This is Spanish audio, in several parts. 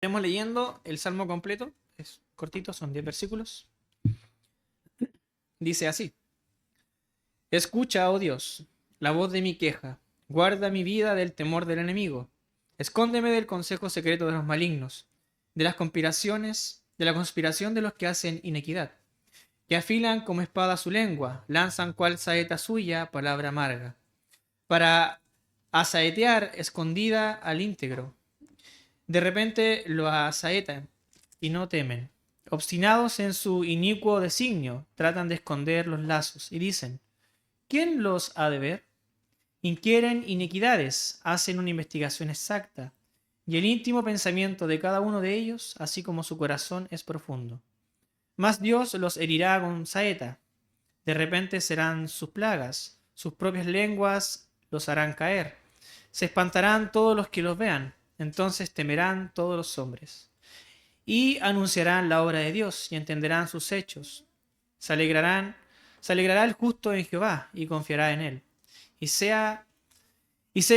Estamos leyendo el Salmo completo, es cortito, son 10 versículos. Dice así: Escucha, oh Dios, la voz de mi queja, guarda mi vida del temor del enemigo, escóndeme del consejo secreto de los malignos, de las conspiraciones, de la conspiración de los que hacen inequidad, que afilan como espada su lengua, lanzan cual saeta suya palabra amarga, para asaetear escondida al íntegro. De repente lo asaetan y no temen. Obstinados en su inicuo designio, tratan de esconder los lazos y dicen: ¿quién los ha de ver? Inquieren iniquidades, hacen una investigación exacta, y el íntimo pensamiento de cada uno de ellos, así como su corazón, es profundo. Mas Dios los herirá con saeta. De repente serán sus plagas, sus propias lenguas los harán caer. Se espantarán todos los que los vean, entonces temerán todos los hombres. Y anunciarán la obra de Dios y entenderán sus hechos. Se alegrará el justo en Jehová y confiará en él. Y se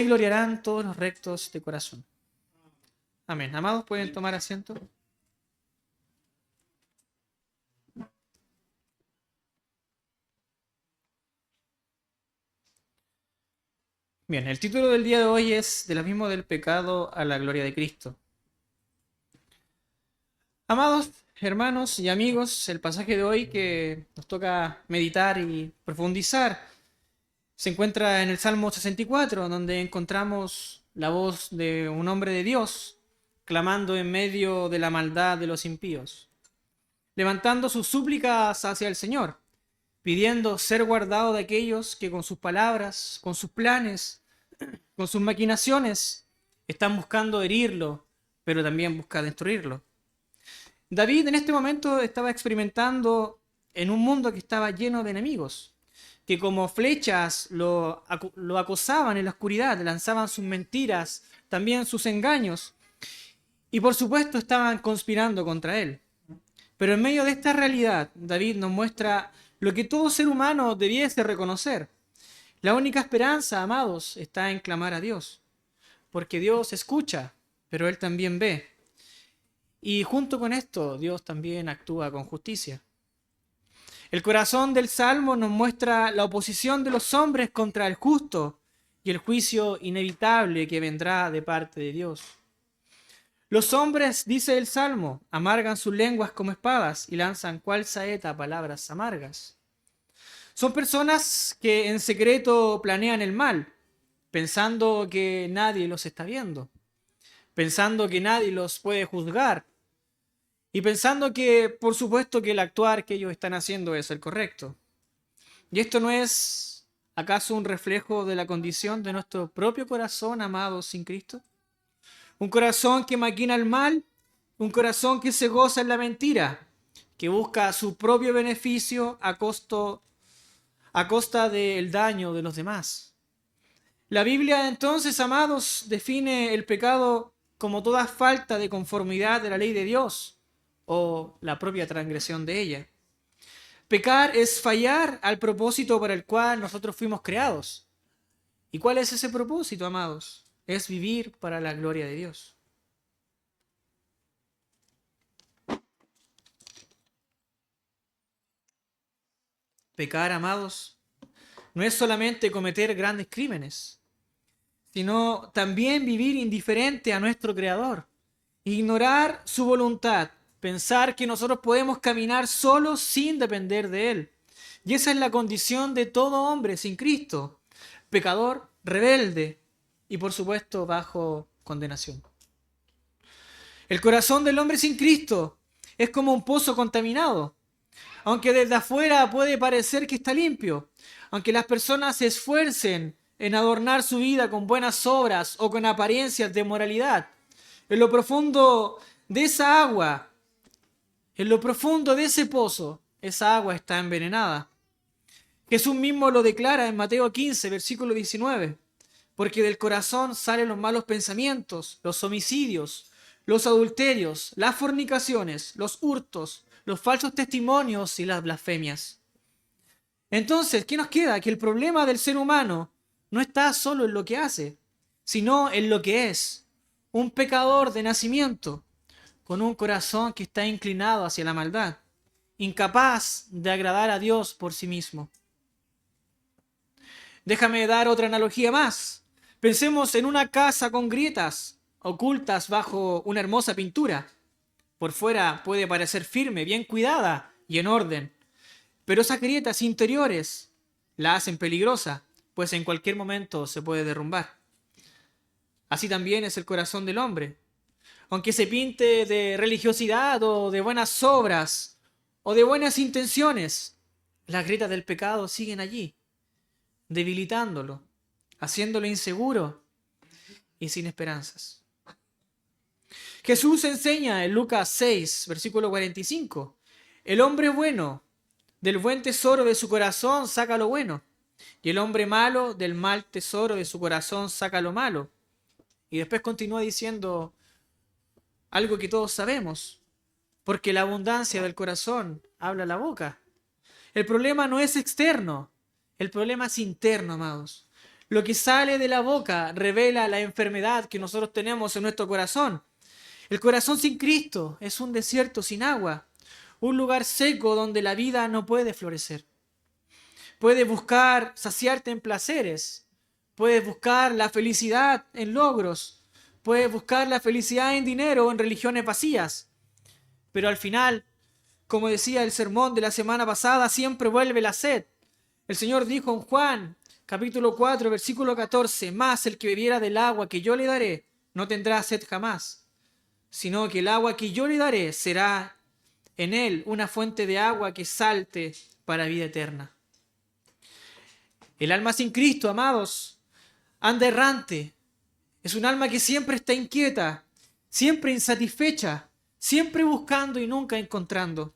gloriarán todos los rectos de corazón. Amén. Amados, pueden tomar asiento. Bien, el título del día de hoy es del abismo del pecado a la gloria de Cristo. Amados hermanos y amigos, el pasaje de hoy que nos toca meditar y profundizar se encuentra en el Salmo 64, donde encontramos la voz de un hombre de Dios clamando en medio de la maldad de los impíos, levantando sus súplicas hacia el Señor, pidiendo ser guardado de aquellos que con sus palabras, con sus planes, con sus maquinaciones, están buscando herirlo, pero también busca destruirlo. David en este momento estaba experimentando en un mundo que estaba lleno de enemigos, que como flechas lo acosaban en la oscuridad, lanzaban sus mentiras, también sus engaños, y por supuesto estaban conspirando contra él. Pero en medio de esta realidad, David nos muestra lo que todo ser humano debiese reconocer. La única esperanza, amados, está en clamar a Dios, porque Dios escucha, pero Él también ve. Y junto con esto, Dios también actúa con justicia. El corazón del Salmo nos muestra la oposición de los hombres contra el justo y el juicio inevitable que vendrá de parte de Dios. Los hombres, dice el Salmo, amargan sus lenguas como espadas y lanzan cual saeta palabras amargas. Son personas que en secreto planean el mal, pensando que nadie los está viendo, pensando que nadie los puede juzgar y pensando que, por supuesto, que el actuar que ellos están haciendo es el correcto. ¿Y esto no es acaso un reflejo de la condición de nuestro propio corazón, amado sin Cristo? Un corazón que maquina el mal, un corazón que se goza en la mentira, que busca su propio beneficio a costa del daño de los demás. La Biblia entonces, amados, define el pecado como toda falta de conformidad de la ley de Dios o la propia transgresión de ella. Pecar es fallar al propósito para el cual nosotros fuimos creados. ¿Y cuál es ese propósito, amados? Es vivir para la gloria de Dios. Pecar, amados, no es solamente cometer grandes crímenes, sino también vivir indiferente a nuestro Creador, ignorar su voluntad, pensar que nosotros podemos caminar solos sin depender de Él. Y esa es la condición de todo hombre sin Cristo, pecador, rebelde y por supuesto bajo condenación. El corazón del hombre sin Cristo es como un pozo contaminado. Aunque desde afuera puede parecer que está limpio, aunque las personas se esfuercen en adornar su vida con buenas obras o con apariencias de moralidad, en lo profundo de esa agua, en lo profundo de ese pozo, esa agua está envenenada. Jesús mismo lo declara en Mateo 15, versículo 19, porque del corazón salen los malos pensamientos, los homicidios, los adulterios, las fornicaciones, los hurtos, los falsos testimonios y las blasfemias. Entonces, ¿qué nos queda? Que el problema del ser humano no está solo en lo que hace, sino en lo que es. Un pecador de nacimiento, con un corazón que está inclinado hacia la maldad, incapaz de agradar a Dios por sí mismo. Déjame dar otra analogía más. Pensemos en una casa con grietas ocultas bajo una hermosa pintura. Por fuera puede parecer firme, bien cuidada y en orden, pero esas grietas interiores la hacen peligrosa, pues en cualquier momento se puede derrumbar. Así también es el corazón del hombre. Aunque se pinte de religiosidad o de buenas obras o de buenas intenciones, las grietas del pecado siguen allí, debilitándolo, haciéndolo inseguro y sin esperanzas. Jesús enseña en Lucas 6, versículo 45, el hombre bueno del buen tesoro de su corazón saca lo bueno, y el hombre malo del mal tesoro de su corazón saca lo malo. Y después continúa diciendo algo que todos sabemos, porque la abundancia del corazón habla la boca. El problema no es externo, el problema es interno, amados. Lo que sale de la boca revela la enfermedad que nosotros tenemos en nuestro corazón. El corazón sin Cristo es un desierto sin agua, un lugar seco donde la vida no puede florecer. Puedes buscar saciarte en placeres, puedes buscar la felicidad en logros, puedes buscar la felicidad en dinero o en religiones vacías, pero al final, como decía el sermón de la semana pasada, siempre vuelve la sed. El Señor dijo en Juan, capítulo 4, versículo 14, «Mas el que bebiera del agua que yo le daré, no tendrá sed jamás, sino que el agua que yo le daré será en él una fuente de agua que salte para vida eterna». El alma sin Cristo, amados, anda errante. Es un alma que siempre está inquieta, siempre insatisfecha, siempre buscando y nunca encontrando.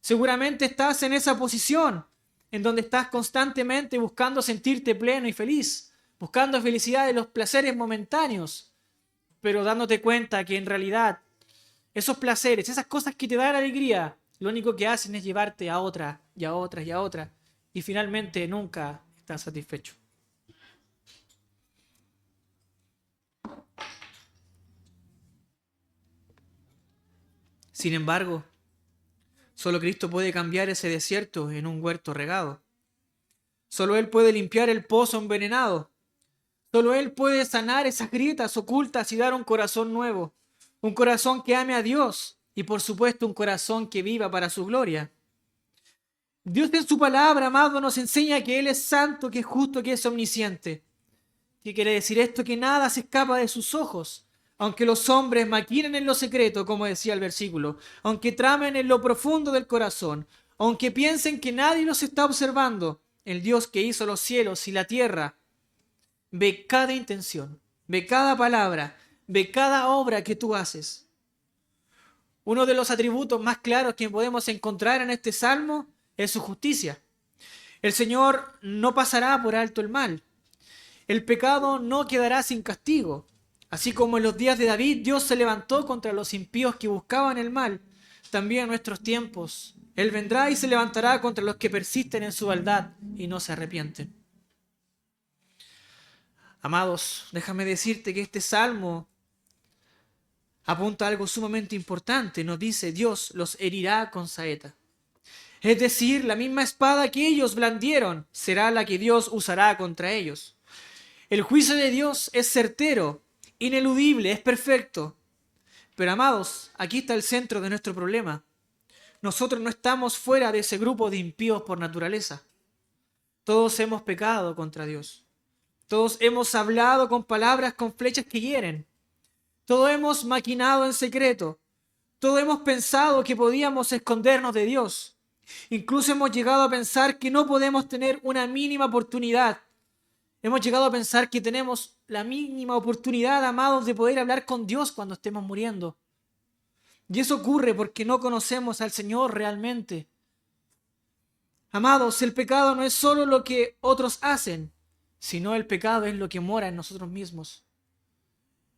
Seguramente estás en esa posición, en donde estás constantemente buscando sentirte pleno y feliz, buscando felicidad de los placeres momentáneos, pero dándote cuenta que en realidad esos placeres, esas cosas que te dan alegría, lo único que hacen es llevarte a otra y a otra y a otra, y finalmente nunca estás satisfecho. Sin embargo, solo Cristo puede cambiar ese desierto en un huerto regado. Solo Él puede limpiar el pozo envenenado. Solo Él puede sanar esas grietas ocultas y dar un corazón nuevo. Un corazón que ame a Dios y por supuesto un corazón que viva para su gloria. Dios en su palabra, amado, nos enseña que Él es santo, que es justo, que es omnisciente. ¿Qué quiere decir esto? Que nada se escapa de sus ojos. Aunque los hombres maquinen en lo secreto, como decía el versículo, aunque tramen en lo profundo del corazón, aunque piensen que nadie los está observando, el Dios que hizo los cielos y la tierra ve cada intención, ve cada palabra, ve cada obra que tú haces. Uno de los atributos más claros que podemos encontrar en este salmo es su justicia. El Señor no pasará por alto el mal. El pecado no quedará sin castigo. Así como en los días de David Dios se levantó contra los impíos que buscaban el mal, también en nuestros tiempos Él vendrá y se levantará contra los que persisten en su maldad y no se arrepienten. Amados, déjame decirte que este salmo apunta a algo sumamente importante. Nos dice: Dios los herirá con saeta. Es decir, la misma espada que ellos blandieron será la que Dios usará contra ellos. El juicio de Dios es certero, ineludible, es perfecto. Pero amados, aquí está el centro de nuestro problema. Nosotros no estamos fuera de ese grupo de impíos por naturaleza. Todos hemos pecado contra Dios. Todos hemos hablado con palabras con flechas que hieren. Todos hemos maquinado en secreto. Todos hemos pensado que podíamos escondernos de Dios. Incluso hemos llegado a pensar que no podemos tener una mínima oportunidad. Hemos llegado a pensar que tenemos la mínima oportunidad, amados, de poder hablar con Dios cuando estemos muriendo. Y eso ocurre porque no conocemos al Señor realmente. Amados, el pecado no es solo lo que otros hacen, sino el pecado es lo que mora en nosotros mismos.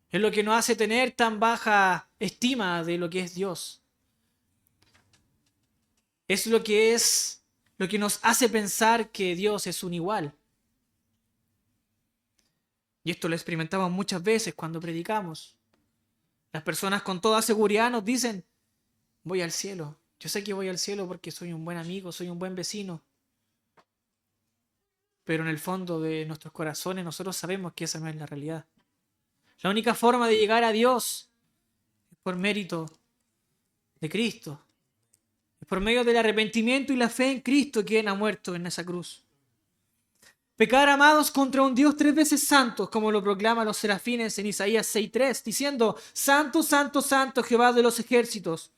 Es lo que nos hace tener tan baja estima de lo que es Dios. Es lo que nos hace pensar que Dios es un igual. Y esto lo experimentamos muchas veces cuando predicamos. Las personas con toda seguridad nos dicen, voy al cielo. Yo sé que voy al cielo porque soy un buen amigo, soy un buen vecino. Pero en el fondo de nuestros corazones nosotros sabemos que esa no es la realidad. La única forma de llegar a Dios es por mérito de Cristo. Es por medio del arrepentimiento y la fe en Cristo, quien ha muerto en esa cruz. Pecar, amados, contra un Dios 3 veces santo, como lo proclaman los serafines en Isaías 6:3, diciendo, Santo, Santo, Santo, Jehová de los ejércitos.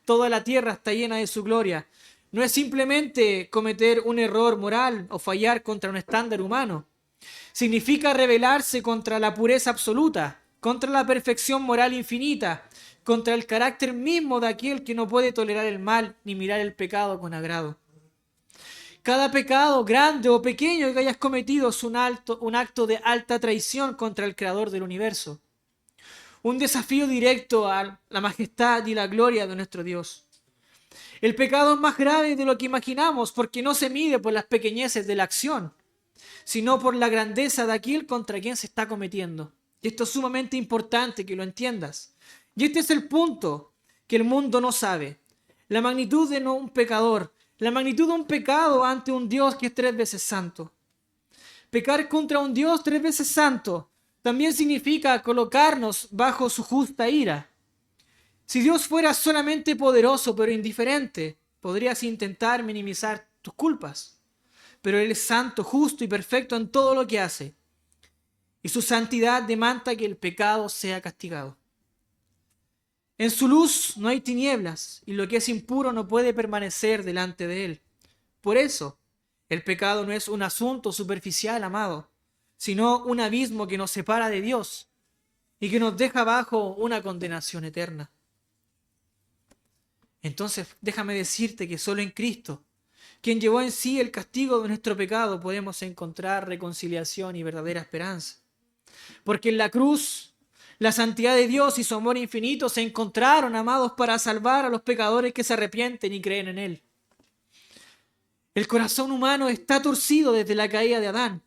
Toda la tierra está llena de su gloria. No es simplemente cometer un error moral o fallar contra un estándar humano. Significa rebelarse contra la pureza absoluta, contra la perfección moral infinita, contra el carácter mismo de aquel que no puede tolerar el mal ni mirar el pecado con agrado. Cada pecado, grande o pequeño, que hayas cometido es un acto de alta traición contra el Creador del universo. Un desafío directo a la majestad y la gloria de nuestro Dios. El pecado es más grave de lo que imaginamos porque no se mide por las pequeñeces de la acción, sino por la grandeza de aquel contra quien se está cometiendo. Y esto es sumamente importante que lo entiendas. Y este es el punto que el mundo no sabe. La magnitud de un pecador, la magnitud de un pecado ante un Dios que es 3 veces santo. Pecar contra un Dios 3 veces santo también significa colocarnos bajo su justa ira. Si Dios fuera solamente poderoso pero indiferente, podrías intentar minimizar tus culpas. Pero Él es santo, justo y perfecto en todo lo que hace. Y su santidad demanda que el pecado sea castigado. En su luz no hay tinieblas, y lo que es impuro no puede permanecer delante de Él. Por eso, el pecado no es un asunto superficial, amado, sino un abismo que nos separa de Dios y que nos deja bajo una condenación eterna. Entonces, déjame decirte que solo en Cristo, quien llevó en sí el castigo de nuestro pecado, podemos encontrar reconciliación y verdadera esperanza. Porque en la cruz, la santidad de Dios y su amor infinito se encontraron, amados, para salvar a los pecadores que se arrepienten y creen en Él. El corazón humano está torcido desde la caída de Adán.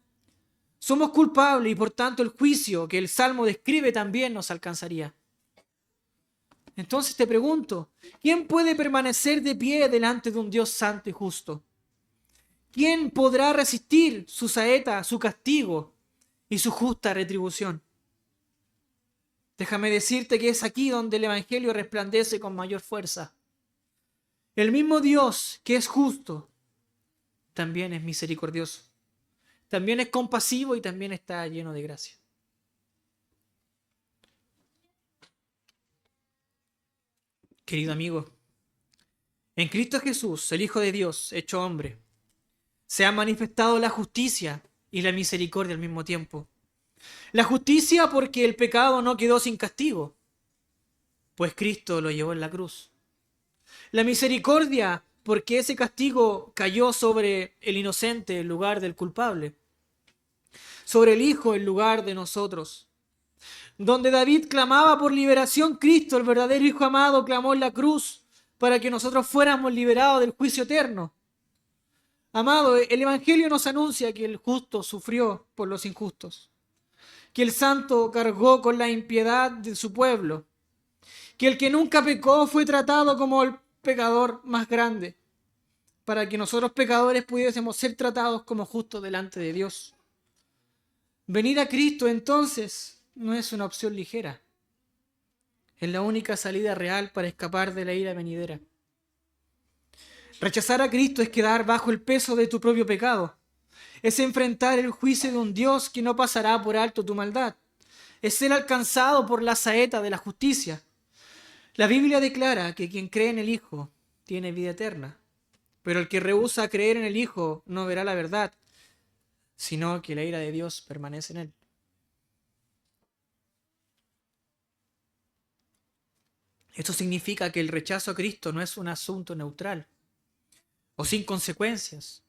Somos culpables y por tanto el juicio que el Salmo describe también nos alcanzaría. Entonces te pregunto, ¿quién puede permanecer de pie delante de un Dios santo y justo? ¿Quién podrá resistir su saeta, su castigo y su justa retribución? Déjame decirte que es aquí donde el Evangelio resplandece con mayor fuerza. El mismo Dios que es justo, también es misericordioso. También es compasivo y también está lleno de gracia. Querido amigo, en Cristo Jesús, el Hijo de Dios, hecho hombre, se ha manifestado la justicia y la misericordia al mismo tiempo. La justicia porque el pecado no quedó sin castigo, pues Cristo lo llevó en la cruz. La misericordia porque ese castigo cayó sobre el inocente en lugar del culpable, sobre el Hijo en lugar de nosotros. Donde David clamaba por liberación, Cristo, el verdadero Hijo amado, clamó en la cruz para que nosotros fuéramos liberados del juicio eterno. Amado, el Evangelio nos anuncia que el justo sufrió por los injustos, que el santo cargó con la impiedad de su pueblo, que el que nunca pecó fue tratado como el pecador más grande, para que nosotros pecadores pudiésemos ser tratados como justos delante de Dios. Venir a Cristo entonces no es una opción ligera. Es la única salida real para escapar de la ira venidera. Rechazar a Cristo es quedar bajo el peso de tu propio pecado. Es enfrentar el juicio de un Dios que no pasará por alto tu maldad. Es ser alcanzado por la saeta de la justicia. La Biblia declara que quien cree en el Hijo tiene vida eterna. Pero el que rehúsa creer en el Hijo no verá la verdad, sino que la ira de Dios permanece en él. Esto significa que el rechazo a Cristo no es un asunto neutral o sin consecuencias,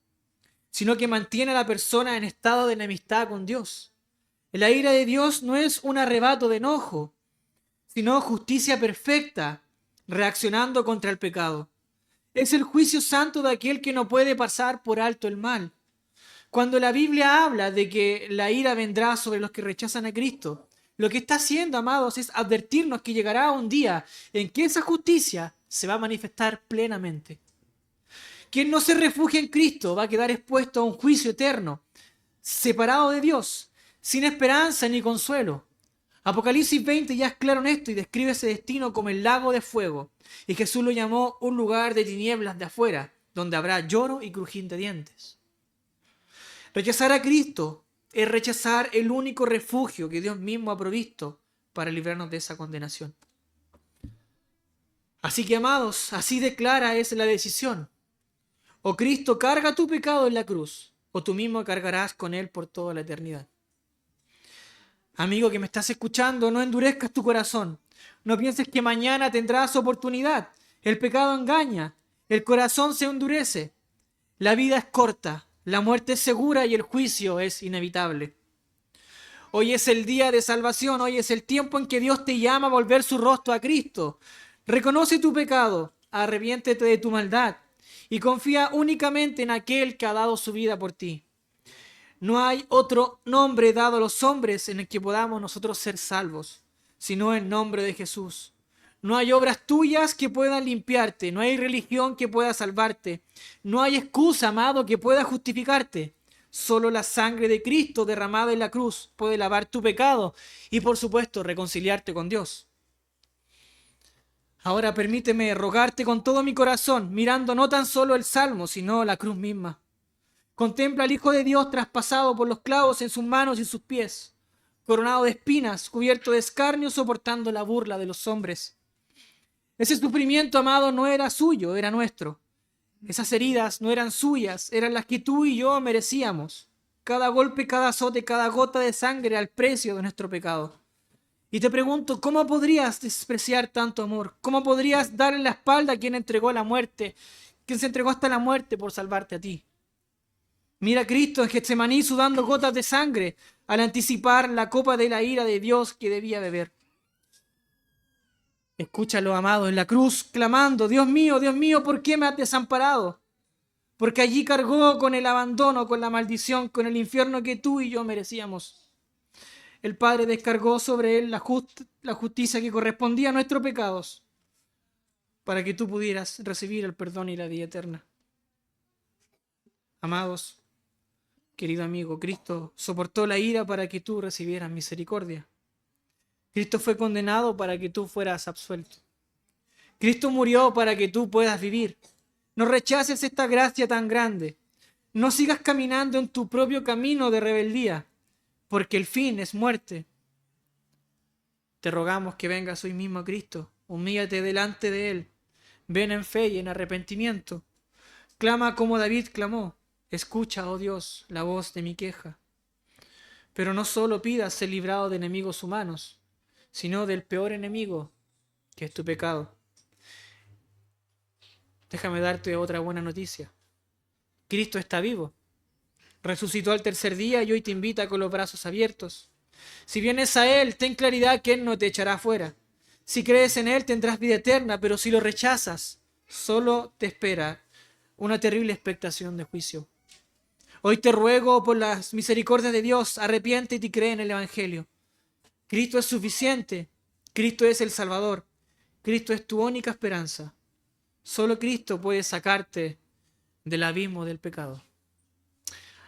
sino que mantiene a la persona en estado de enemistad con Dios. La ira de Dios no es un arrebato de enojo, sino justicia perfecta, reaccionando contra el pecado. Es el juicio santo de aquel que no puede pasar por alto el mal. Cuando la Biblia habla de que la ira vendrá sobre los que rechazan a Cristo, Lo que está haciendo, amados, es advertirnos que llegará un día en que esa justicia se va a manifestar plenamente. Quien no se refugia en Cristo va a quedar expuesto a un juicio eterno, separado de Dios, sin esperanza ni consuelo. Apocalipsis 20 ya es claro en esto y describe ese destino como el lago de fuego. Y Jesús lo llamó un lugar de tinieblas de afuera, donde habrá lloro y crujín de dientes. Rechazar a Cristo es rechazar el único refugio que Dios mismo ha provisto para librarnos de esa condenación. Así que, amados, así de clara es la decisión. O Cristo carga tu pecado en la cruz, o tú mismo cargarás con él por toda la eternidad. Amigo que me estás escuchando, no endurezcas tu corazón. No pienses que mañana tendrás oportunidad. El pecado engaña, el corazón se endurece. La vida es corta, la muerte es segura y el juicio es inevitable. Hoy es el día de salvación, hoy es el tiempo en que Dios te llama a volver su rostro a Cristo. Reconoce tu pecado, arrepiéntete de tu maldad y confía únicamente en aquel que ha dado su vida por ti. No hay otro nombre dado a los hombres en el que podamos nosotros ser salvos, sino el nombre de Jesús. No hay obras tuyas que puedan limpiarte, no hay religión que pueda salvarte, no hay excusa, amado, que pueda justificarte. Solo la sangre de Cristo derramada en la cruz puede lavar tu pecado y, por supuesto, reconciliarte con Dios. Ahora permíteme rogarte con todo mi corazón, mirando no tan solo el Salmo, sino la cruz misma. Contempla al Hijo de Dios traspasado por los clavos en sus manos y sus pies, coronado de espinas, cubierto de escarnio, soportando la burla de los hombres. Ese sufrimiento, amado, no era suyo, era nuestro. Esas heridas no eran suyas, eran las que tú y yo merecíamos. Cada golpe, cada azote, cada gota de sangre al precio de nuestro pecado. Y te pregunto, ¿cómo podrías despreciar tanto amor? ¿Cómo podrías darle la espalda a quien entregó la muerte, quien se entregó hasta la muerte por salvarte a ti? Mira a Cristo en Getsemaní sudando gotas de sangre al anticipar la copa de la ira de Dios que debía beber. Escúchalo, amado, en la cruz, clamando, Dios mío, ¿por qué me has desamparado? Porque allí cargó con el abandono, con la maldición, con el infierno que tú y yo merecíamos. El Padre descargó sobre él la justicia que correspondía a nuestros pecados, para que tú pudieras recibir el perdón y la vida eterna. Amados, querido amigo, Cristo soportó la ira para que tú recibieras misericordia. Cristo fue condenado para que tú fueras absuelto. Cristo murió para que tú puedas vivir. No rechaces esta gracia tan grande. No sigas caminando en tu propio camino de rebeldía, porque el fin es muerte. Te rogamos que vengas hoy mismo a Cristo. Humíllate delante de Él. Ven en fe y en arrepentimiento. Clama como David clamó. Escucha, oh Dios, la voz de mi queja. Pero no solo pidas ser librado de enemigos humanos, sino del peor enemigo, que es tu pecado. Déjame darte otra buena noticia. Cristo está vivo. Resucitó al tercer día y hoy te invita con los brazos abiertos. Si vienes a Él, ten claridad que Él no te echará fuera. Si crees en Él, tendrás vida eterna, pero si lo rechazas, solo te espera una terrible expectación de juicio. Hoy te ruego por las misericordias de Dios, arrepiéntete y cree en el Evangelio. Cristo es suficiente. Cristo es el Salvador. Cristo es tu única esperanza. Solo Cristo puede sacarte del abismo del pecado.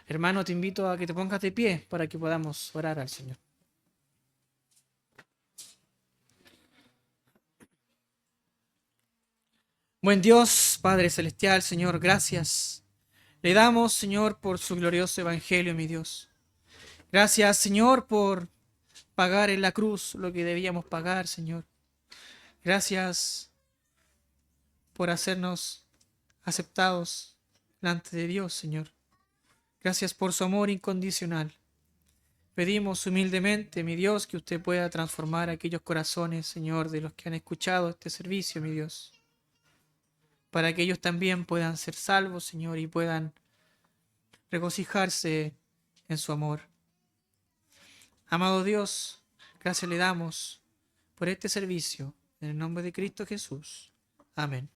Hermano, te invito a que te pongas de pie para que podamos orar al Señor. Buen Dios, Padre Celestial, Señor, gracias. Le damos, Señor, por su glorioso evangelio, mi Dios. Gracias, Señor, por pagar en la cruz lo que debíamos pagar, Señor. Gracias por hacernos aceptados delante de Dios, Señor. Gracias por su amor incondicional. Pedimos humildemente, mi Dios, que usted pueda transformar aquellos corazones, Señor, de los que han escuchado este servicio, mi Dios, para que ellos también puedan ser salvos, Señor, y puedan regocijarse en su amor. Amado Dios, gracias le damos por este servicio, en el nombre de Cristo Jesús. Amén.